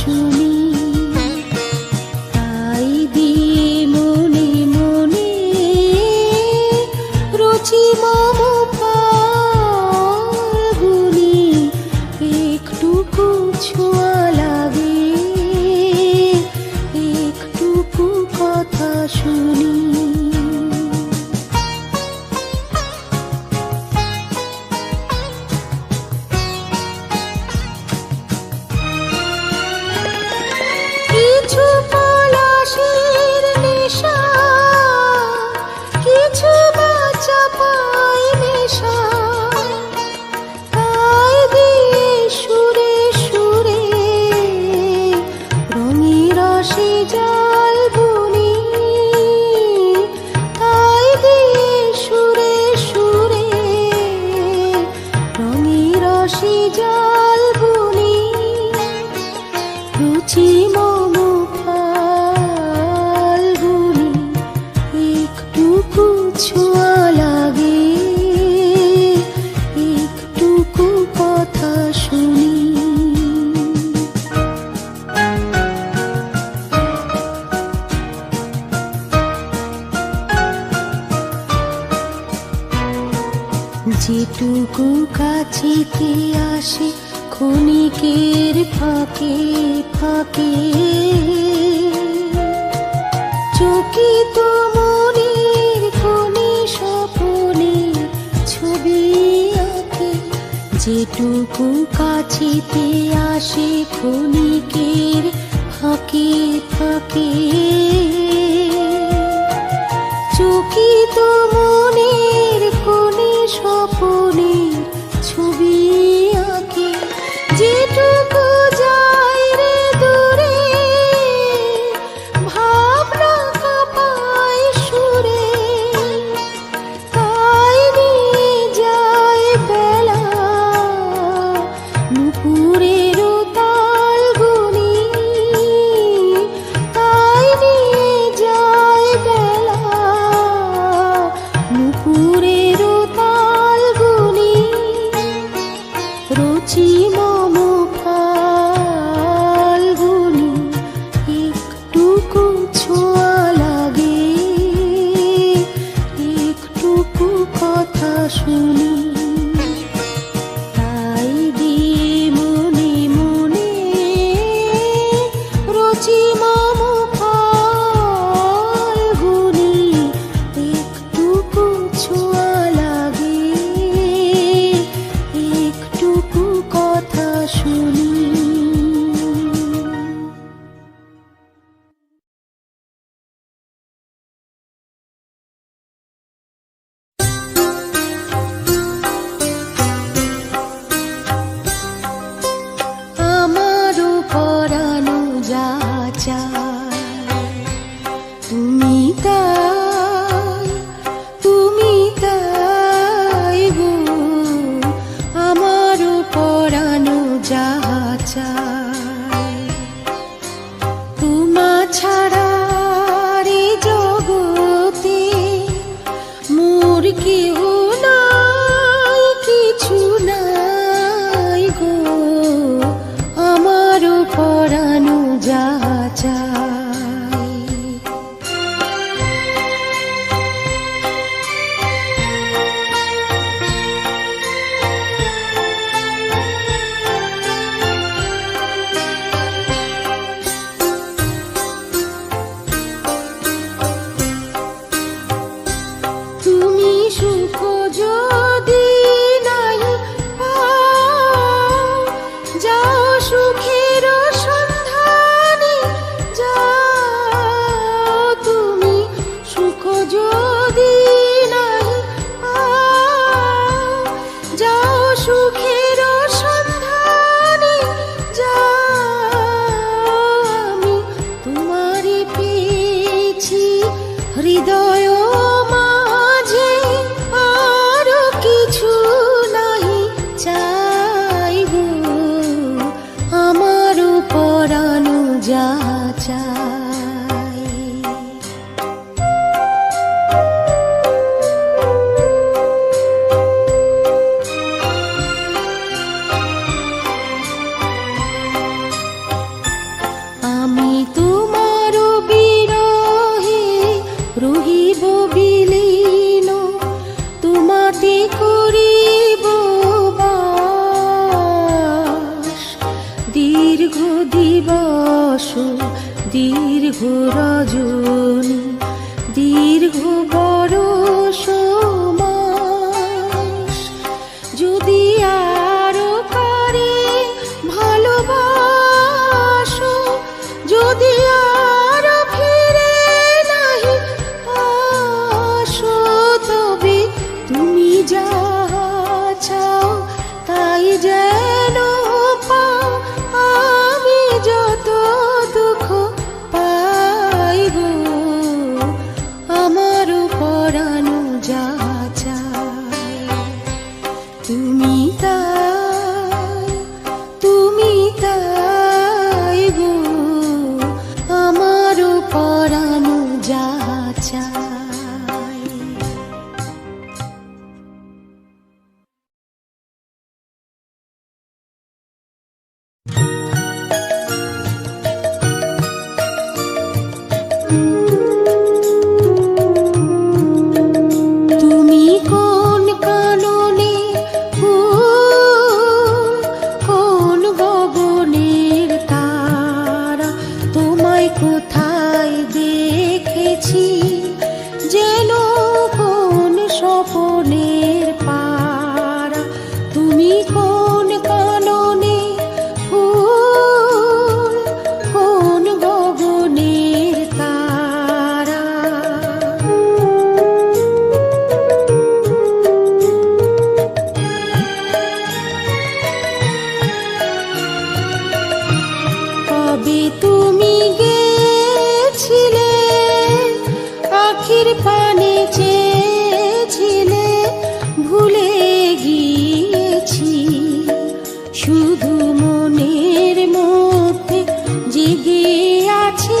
শুনি, তাই দিয়ে মনে মনে রুচি মম ফাল্গুনি, একটুকু ছোঁয়া লাগে, একটুকু কথা শুনি। কিছু পলাশের নেশা, কিছু বাঁচা পায় নেশা, তাই দিয়ে সুরে সুরে রঙে রসে জাল বুনি, তাই দিয়ে সুরে সুরে রঙে রসে জাল বুনি। রুচি মম ফাল্গুনি, একটুকু ছোঁয়া লাগে, একটুকু কথা শুনি। যেটুকু কাছেতে আসে ক্ষণিকের ফাঁকে ফাঁকে, চকিত মনের কোণে স্বপনে ছবি আঁকে। যেটুকু কাছেতে আসে ক্ষণিকের ফাঁকে ফাঁকে, চকিত মনের কোণে স্বপনে ছবি আঁকে। যেটুকু যায় রে দূরে ভাবনা কাঁপায় সুরে, তাই নিয়ে যায় বেলা নুপুরের তাল গুনি, তাই নিয়ে যায় বেলা নুপুরের তাল গুনি। রুচি মম ফাল্গুনি, একটুকু ছোঁয়া লাগে, একটুকু কথা শুনি। তাই দিয়ে মনে মনে রুচি মম ফাল্গুনি, একটুকু ছোঁয়া লাগে, একটুকু কথা শুনি। দিবস দীর্ঘ রজনী দীর্ঘ বরষ মাস যদি আরো করে ভালোবাসো যদি আরো ফিরে নাহি আসো তবে তুমি যা চাও তাই যেন পাও আমি যত দুঃখ পাই গো আমার পরানো যা চায় তুমি তাই গো আমার পরানো যা চায়। তুমি কোন কাননে ফুল কোন গগনের তারা তোমায় কোথায় দেখেছি যেন কোন স্বপনের পারা তুমি কোন কাননে ফুল কোন গগনের তারা কবে তুমি গেছিলে আখির পানে চেয়েছিলে ভুলে গিয়েছি শুধু মনের মধ্যে জেগে আছে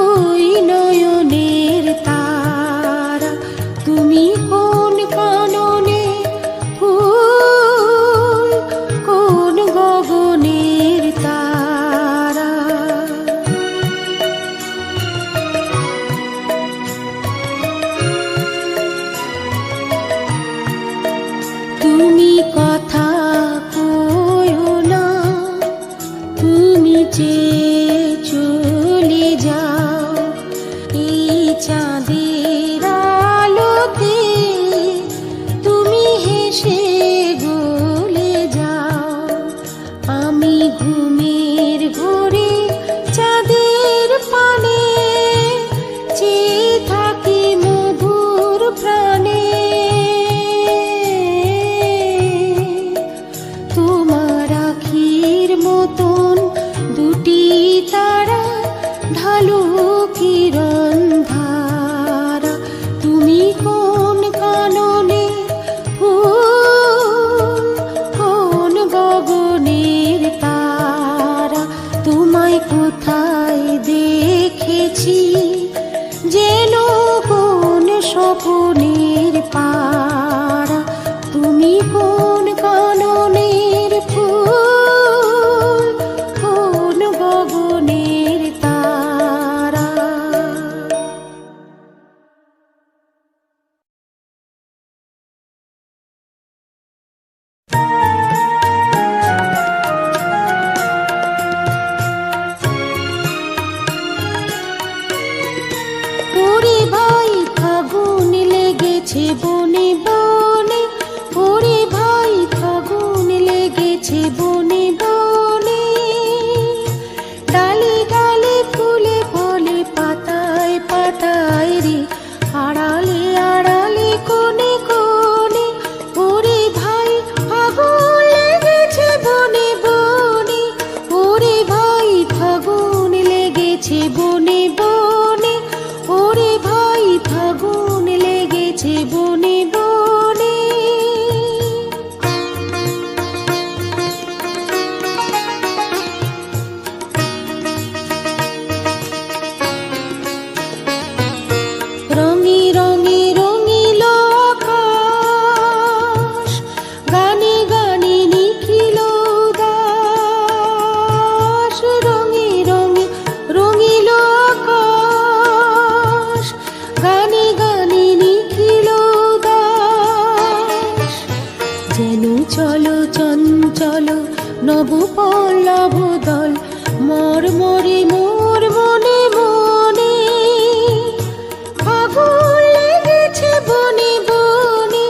ওই নয়নের তারা তুমি কোন কাননে ফুল কোন গগনের তারা তুমি কথা কয়ো না তুমি চেয়ে চলে যাও এই চাঁদের আলোতে তুমি হেসে গলে যাও আমি ঘুমের ঘোরে চাঁদের পানে চেয়ে থাকি মধুর প্রাণে তোমার আখির মতন দুটি তারা ঢালু কিরণ ধারা তুমি কোন কাননে ফুল কোন গগনের তারা তোমায় কোথায় দেখেছি যেন কোন স্বপনের পারা তুমি কোন কাননের ফুল কোন গগনের তারা। ওরে ভাই ফাগুন লেগেছে বনে বনে ওরে ভাই ফাগুন লেগেছে বনে বনে ডালে ডালে ফুলে ফলে পাতায় পাতায় রে আড়ালে আড়ালে কোণে কোণে ওরে ভাই ফাগুন লেগেছে বনে বনে ওরে ভাই ফাগুন লেগেছে বনে বনে ওরে ভাই ফাগুন লেগেছে বনে বনে রঙে রঙে রঙিল আকাশ গানে গানে নিখিল দাস রঙে রঙে রঙিল আকাশ গানে গানে নিখিল দাস যেন চলো চঞ্চল নব পল্লব দল মরমরে মোর মনে মনে, ফাগুন লেগেছে বনে বনে,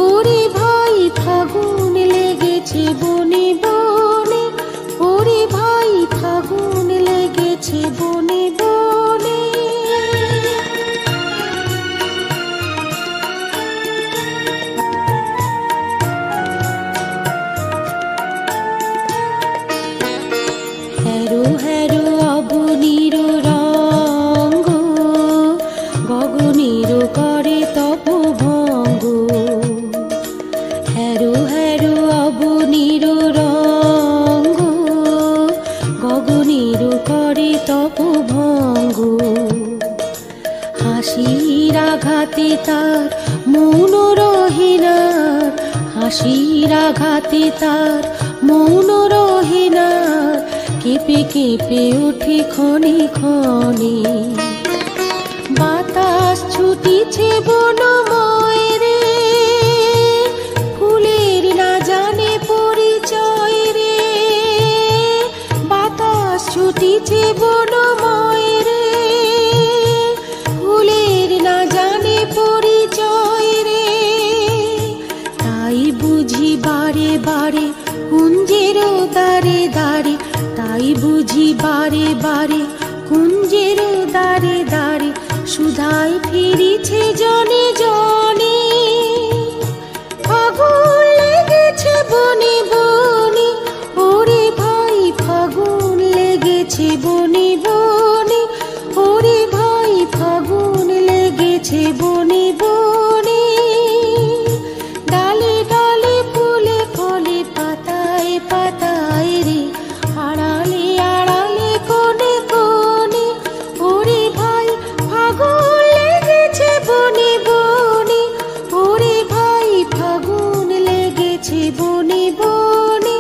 ওরে ভাই ফাগুন লেগেছে বনে বনে, ওরে ভাই ফাগুন লেগেছে বনে বনে। হ্যারো হ্যারো অবনীর রঙ্গ, গগনের করে তপভঙ্গ। হ্যারো হ্যারো অবনীর রঙ্গ, গগনের করে তপভঙ্গ। হাসির আঘাতে তার মৌন রহে না, হাসির আঘাতে তার মৌন রহে না, কেঁপে কেঁপে ওঠে ক্ষণে ক্ষণে। বাতাস ছুটিছে বনময় রে, ফুলের না জানে পরিচয় রে। বাতাস ছুটিছে বনময় রে, ফুলের না জানে পরিচয় রে। তাই বুঝি বারে বারে কুঞ্জের দ্বারে দ্বারে, তাই বুঝি বারে বারে কুঞ্জের দ্বারে দ্বারে, সুধাই ফিরিছে জনে জনে। ফাগুন লেগেছে বনে বনে, ওরে ভাই ফাগুন লেগেছে বনে বনে, ওরে ভাই ফাগুন লেগেছে বনে বনে। ডালে ডালে ফুলে ফলে পাতায় পাতায় রে, আড়ালে আড়ালে কোণে কোণে, ওরে ভাই ফাগুন লেগেছে বনে বনে, ওরে ভাই ফাগুন লেগেছে বনে বনে,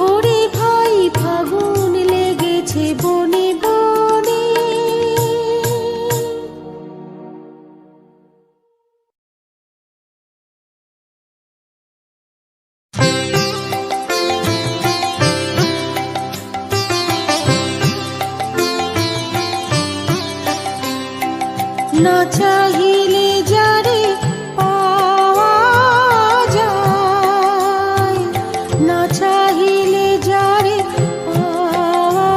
ওরে ভাই ফাগুন লেগেছে বনে বনে। না চাহিলে যারে পাওয়া যায়, না চাহিলে যারে পাওয়া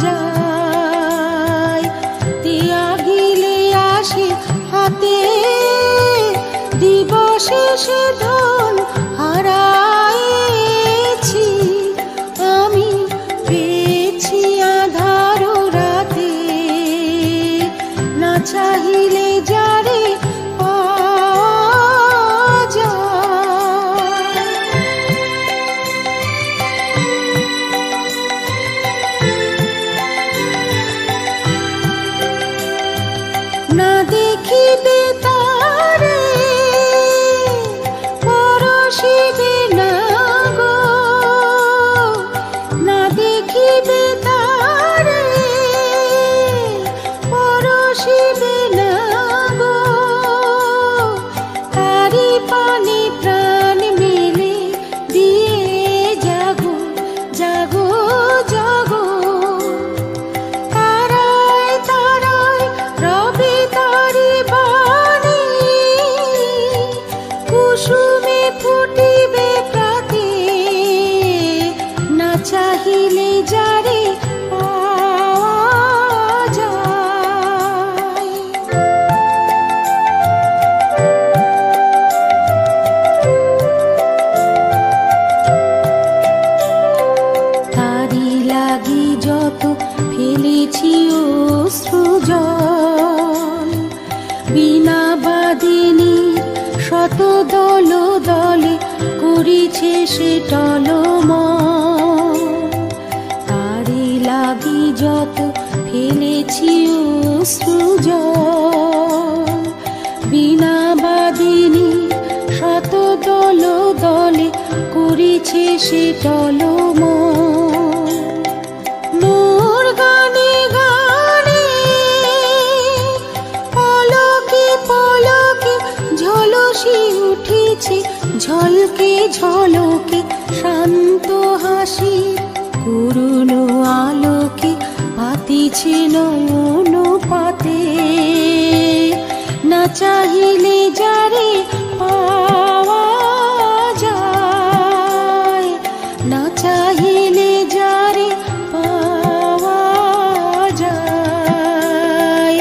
যায়, ত্যাগিলে আসে হাতে দিবসে সে ধন হারায়েছি আমি, পেয়েছি আধার রাতে। না চাহিলে যারে পাওয়া যায়। না দেখিবে তারে পরশিবে না গো, না দেখিবে তারে পরশিবে না গো। তারি পানে প্রাণ মেলে দিয়ে জাগো জাগো জাগো। তারায় তারায় রবে তারি বাণী, কুসুমে ফুটিবে প্রাতে। না চাহিলে যারে পাওয়া যায়। তারি লাগি যত ফেলেছি অশ্রু জল, বিনা বাদিনীর শত দল দলে করিছে সে টলমল। তারি লাগি যত ফেলেছি অশ্রু জল, বিনা বাদিনীর শত দল দলে করিছে সে টলমল। মোর গানে গানে পলকে পলকে ঝলসি উঠেছে, ঝলকে ঝলকে শান্ত হাসি করুণ আলো পাতিছে নয়ন পাতে, না চাহিলে যারে পাওয়া যায়, না চাহিলে যারে পাওয়া যায়।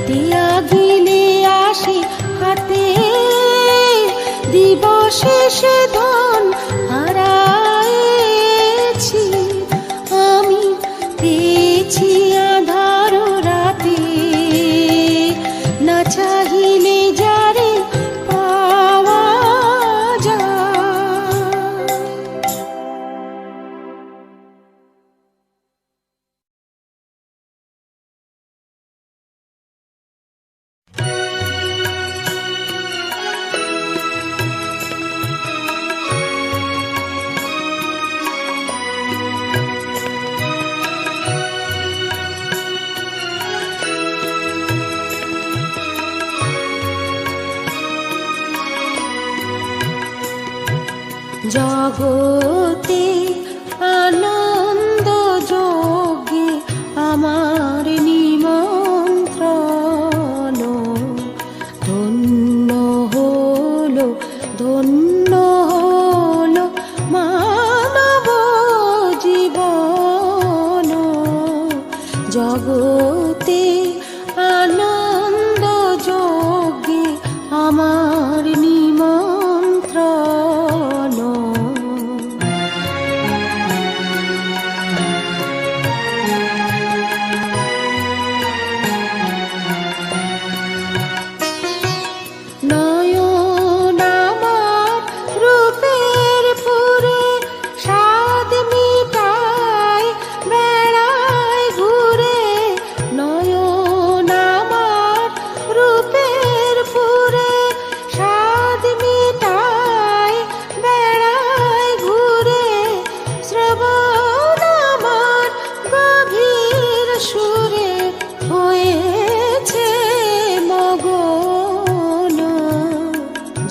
দিয়া গিলে আসে হাতে দিবশেষে ধন হারায়েছি আমি, পেয়েছি আধার রাতে, না চাহিলে যারে পাওয়া যায়। জগতে আনন্দ যোগে আমার নিমন্ত্রণ, ধন্য হলো ধন্য হলো মানব জীবন। জগতে আনন্দ যোগে আমার নিমন্ত্রণ। নয়ন আমার রূপের পুরে স্বাদ মিটায় বেড়ায় ঘুরে, নয়ন আমার রূপের পুরে স্বাদ মিটায় বেড়ায় ঘুরে, শ্রবণ আমার গভীর সুরে হয়েছে মগন।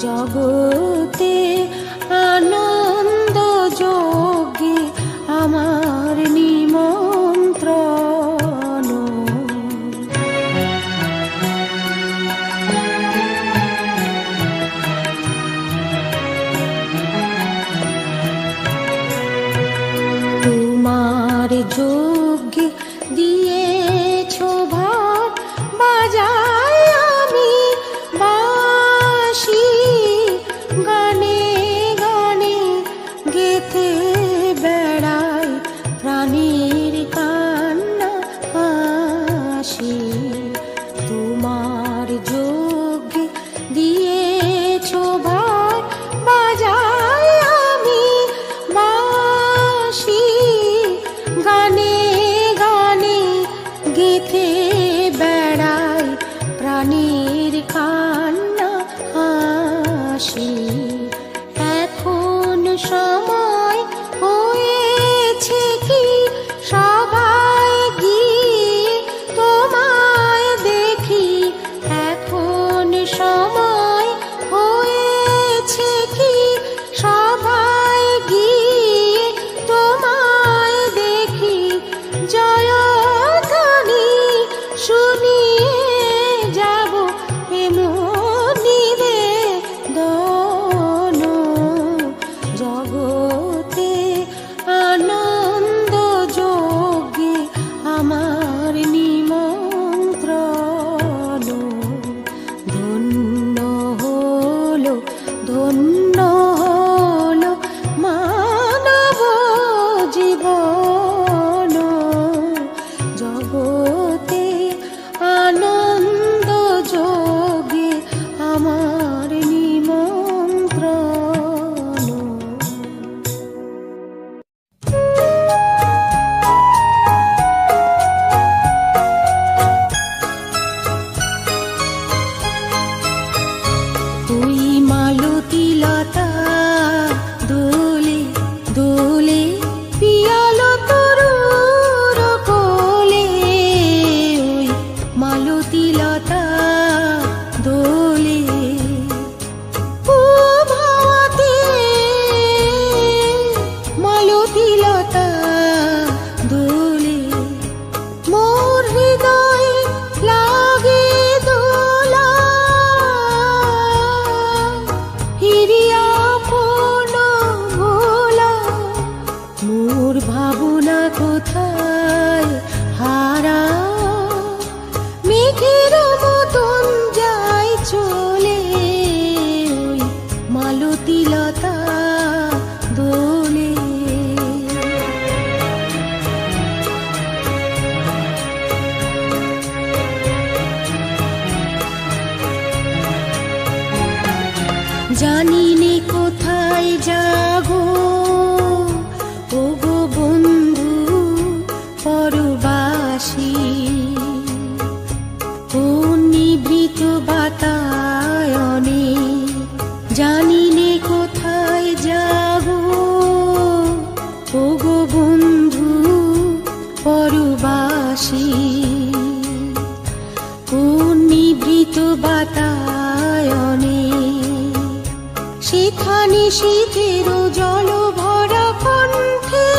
জগতে আনন্দ যোগে আমার নিমন্ত্রণ। তোমার যোগে দিয়েছ ভার, বাজাই আমি বাঁশি, গানে গানে গেথে বেড়াই প্রাণীর কান্না হাসি। তোমার যোগে দিয়েছ ভার, বাজাই আমি বাঁশি, গানে কোথায় হারাও, মেঘের মতন যায় চলে ওই মালতী লতা দোলে। জানি নে কোথায় যাগো ওগো বন্ধু পরবাসী, কোন নিভৃত বাতায়নে। জানি নে কোথায় যাগো ওগো বন্ধু পরবাসী, কোন নিভৃত বাতায়নে। সেখানে শীতের জল ভরা কণ্ঠে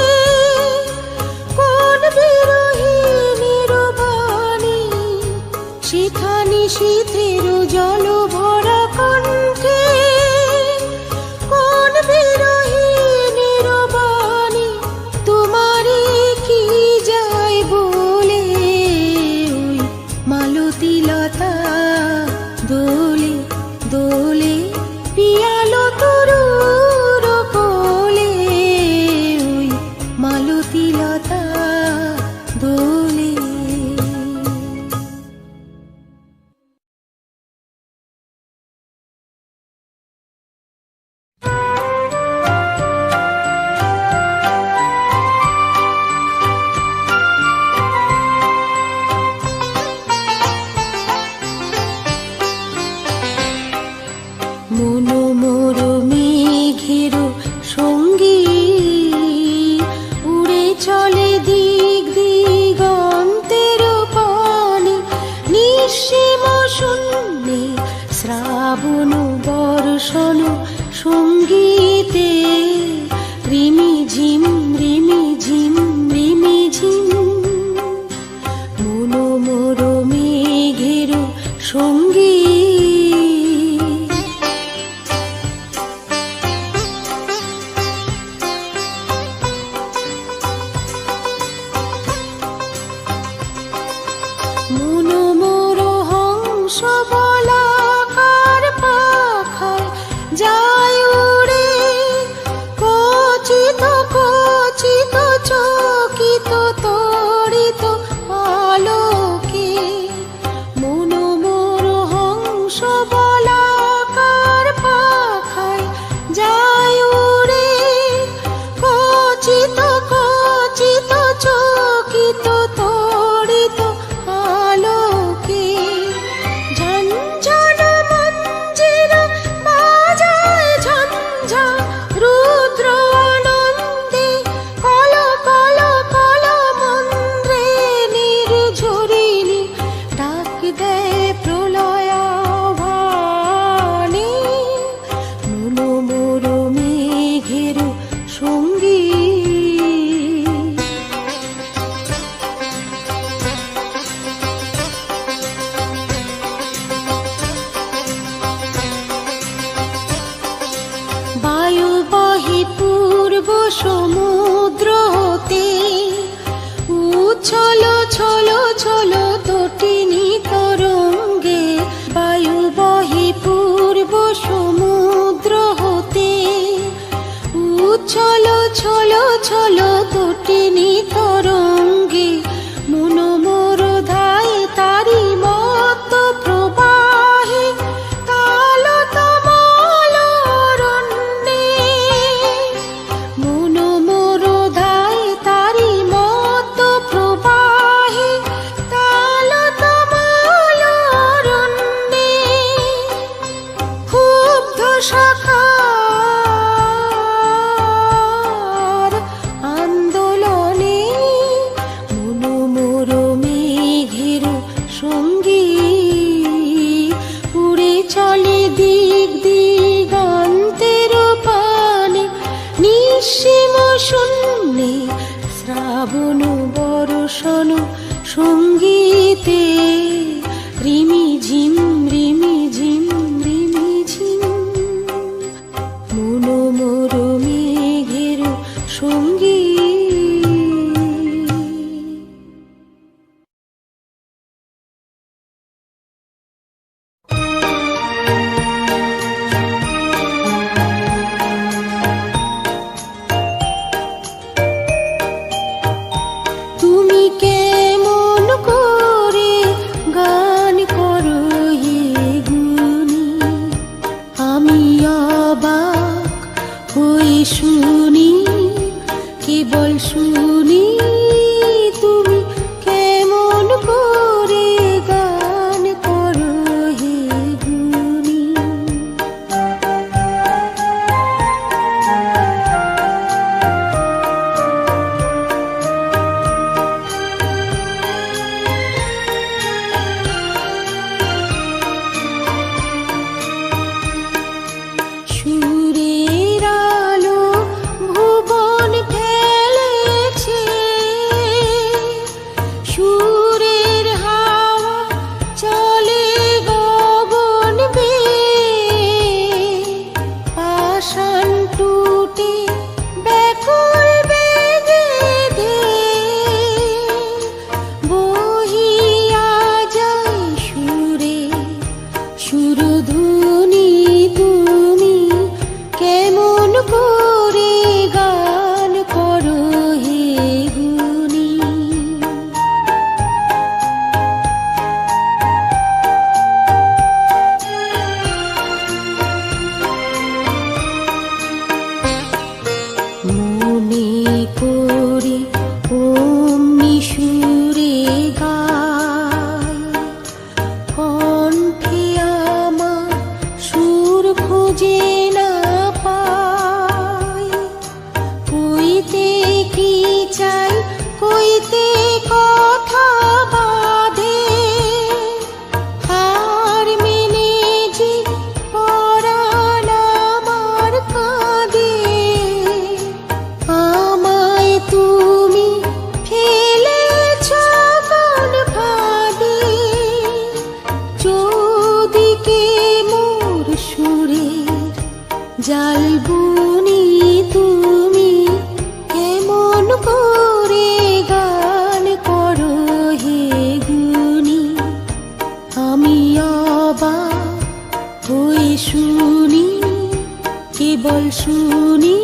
কোন বিরহিণীর বাণী। সেখানে শীতের জল ভরা কণ্ঠে কোন বিরহিণীর বাণী। তোমারে কি যায় বলে ওই মালতী লতা দোলে দোলে, পিয়ালো তরুর কোলে ওই মালতী লতা দোলে। মনোমোর মেঘের সঙ্গী উড়ে চলে দিক দিগন্তের পানে, নিঃসীম শূন্যে শ্রাবণ বর্ষণ সঙ্গীতে রিমি ঝিম রিমি ঝিম রিমি ঝিম। মনোমোর মেঘের সঙ্গী মনোমোর হংস বলাকার পাখায় যায় উড়ে, কচিত কচিত চকিত তড়িত আলোকে। মনোমোর হংস বলাকার পাখায় যায় উড়ে, কচিত কচিত চকিত তড়িত আলোকে। ঝঞ্ঝন মঞ্জির বাজায় ঝঞ্ঝা রুদ্র আনন্দে, কল কল কল মন্দ্রে নির্ঝরিণী ডাক দেয় প্রলয়াভানে। মনোমোর মেঘের সঙ্গী বায়ু বহে পূর্ব সমুদ্র হতে, উচ্ছল ছল ছল তটিনী তরঙ্গে। বায়ু বহে পূর্ব সমুদ্র হতে, উচ্ছল ছল ছল তটিনী তরঙ্গে। মনোমোর ধায় তারি মত প্রবাহে, তাল তমাল অরণ্যে। মনোমোর ধায় তারি মত প্রবাহে, তাল তমাল অরণ্যে। ক্ষুব্ধ শাখার আন্দোলনে, মনোমোর মেঘের সঙ্গী উড়ে চলে দিক দিগন্তের পানে, নিঃসীম শূন্যে শ্রাবণ বর্ষণ সঙ্গীতে রিমি ঝিম রিমি ঝিম রিমি ঝিম। মনোমোর মেঘের সঙ্গী শুনি তুমি কেমন করে গান করো হে গুণী। সুরের আলো ভুবন খেলেছে, সুরের হাওয়া চলে গগন বেয়ে, পাষাণ টুটে ব্যাকুল বেগে ধেয়ে বহিয়া যায় সুরে সুরধুনী। তুমি কেমন করে গান করো হে গুণী। মনে করে অমনি সুরে গায়, কণ্ঠে আমার সুর খুঁজে না পায়। কইতে কি চাই কইতে কথা বাঁধে, হার মেনে যে পরাণ আমার কাঁদে। আমায় তুমি ফেলেছ কোন ফাঁদে, চৌদিকে মোর সুরের জালবুনি। তুমি কেমন করে গান করো হে গুণী। আমি অবাক হয়ে শুনি, কেবল শুনি